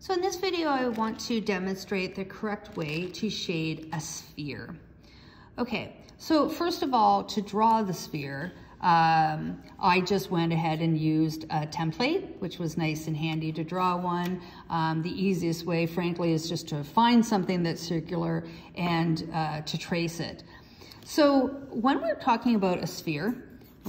So in this video, I want to demonstrate the correct way to shade a sphere. Okay, so first of all, to draw the sphere, I just went ahead and used a template, which was nice and handy to draw one. The easiest way, frankly, is just to find something that's circular and to trace it. So when we're talking about a sphere,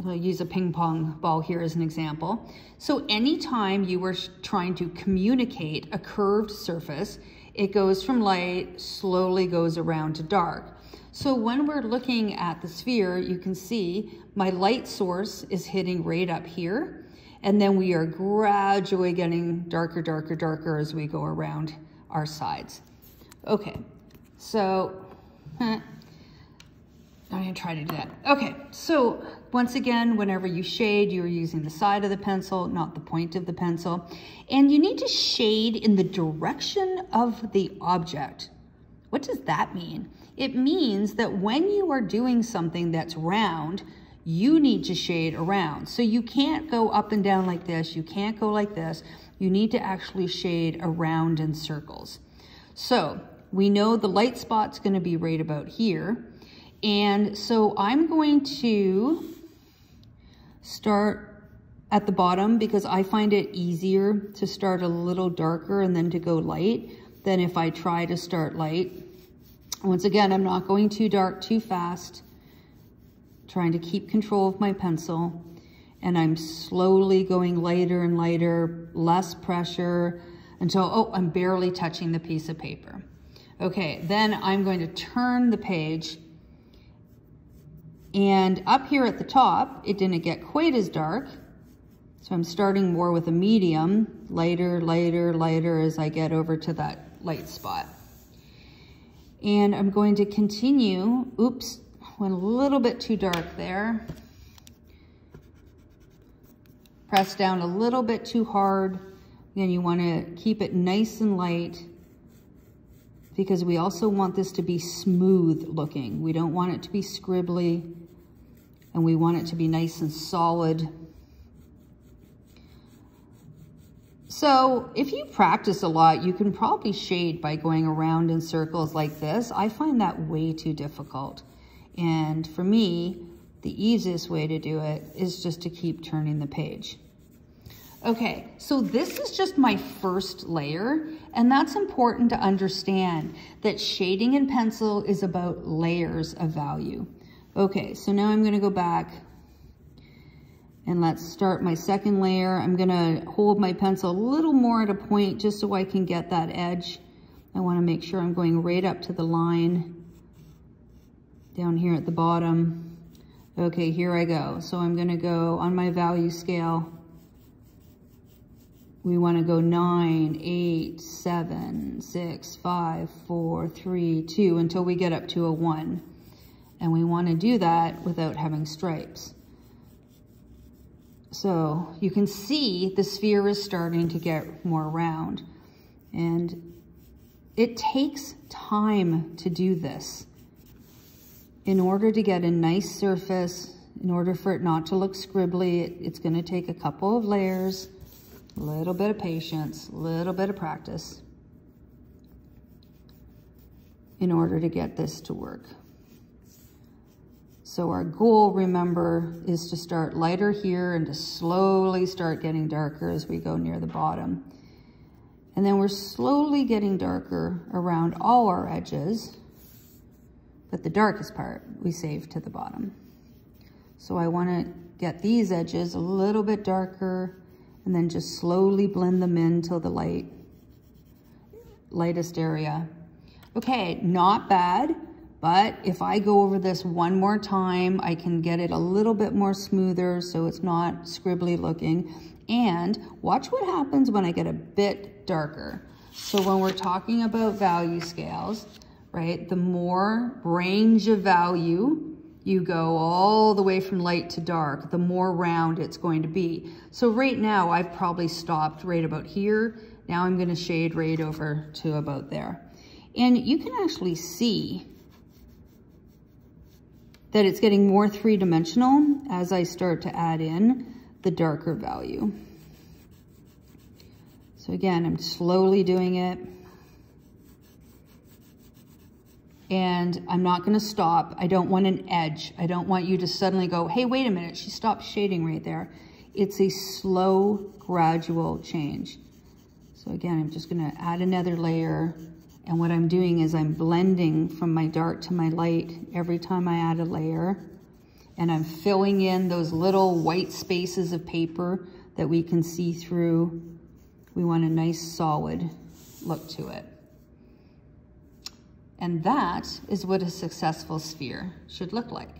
I'll use a ping pong ball here as an example. So anytime you were trying to communicate a curved surface, it goes from light, slowly goes around to dark. So when we're looking at the sphere, you can see my light source is hitting right up here. And then we are gradually getting darker, darker, darker as we go around our sides. Okay, so I'm gonna try to do that. Okay, so once again, whenever you shade, you're using the side of the pencil, not the point of the pencil. And you need to shade in the direction of the object. What does that mean? It means that when you are doing something that's round, you need to shade around. So you can't go up and down like this. You can't go like this. You need to actually shade around in circles. So we know the light spot's going to be right about here. And so I'm going to start at the bottom because I find it easier to start a little darker and then to go light than if I try to start light. Once again, I'm not going too dark too fast, trying to keep control of my pencil, and I'm slowly going lighter and lighter, less pressure, until, oh, I'm barely touching the piece of paper. Okay, then I'm going to turn the page, and up here at the top, it didn't get quite as dark, so I'm starting more with a medium, lighter, lighter, lighter as I get over to that light spot. And I'm going to continue, oops, went a little bit too dark there. Press down a little bit too hard. Again, you want to keep it nice and light because we also want this to be smooth looking. We don't want it to be scribbly, and we want it to be nice and solid. So if you practice a lot, you can probably shade by going around in circles like this. I find that way too difficult. And for me, the easiest way to do it is just to keep turning the page. Okay, so this is just my first layer, and that's important to understand that shading in pencil is about layers of value. Okay, so now I'm gonna go back and let's start my second layer. I'm gonna hold my pencil a little more at a point just so I can get that edge. I wanna make sure I'm going right up to the line down here at the bottom. Okay, here I go. So I'm gonna go on my value scale. We wanna go 9, 8, 7, 6, 5, 4, 3, 2, until we get up to a 1. And we wanna do that without having stripes. So you can see the sphere is starting to get more round, and it takes time to do this. In order to get a nice surface, in order for it not to look scribbly, it's going to take a couple of layers, a little bit of patience, a little bit of practice in order to get this to work. So our goal, remember, is to start lighter here and to slowly start getting darker as we go near the bottom. And then we're slowly getting darker around all our edges, but the darkest part we save to the bottom. So I want to get these edges a little bit darker and then just slowly blend them in till the lightest area. Okay, not bad. But if I go over this one more time, I can get it a little bit more smoother so it's not scribbly looking. And watch what happens when I get a bit darker. So when we're talking about value scales, right, the more range of value you go all the way from light to dark, the more round it's going to be. So right now I've probably stopped right about here. Now I'm going to shade right over to about there. And you can actually see that it's getting more three-dimensional as I start to add in the darker value. So So again, I'm slowly doing it. And I'm not gonna stop. I don't want an edge. I don't want you to suddenly go, hey, wait a minute, she stopped shading right there. It's a slow, gradual change. So again, I'm just gonna add another layer. And what I'm doing is I'm blending from my dark to my light every time I add a layer. And I'm filling in those little white spaces of paper that we can see through. We want a nice solid look to it. And that is what a successful sphere should look like.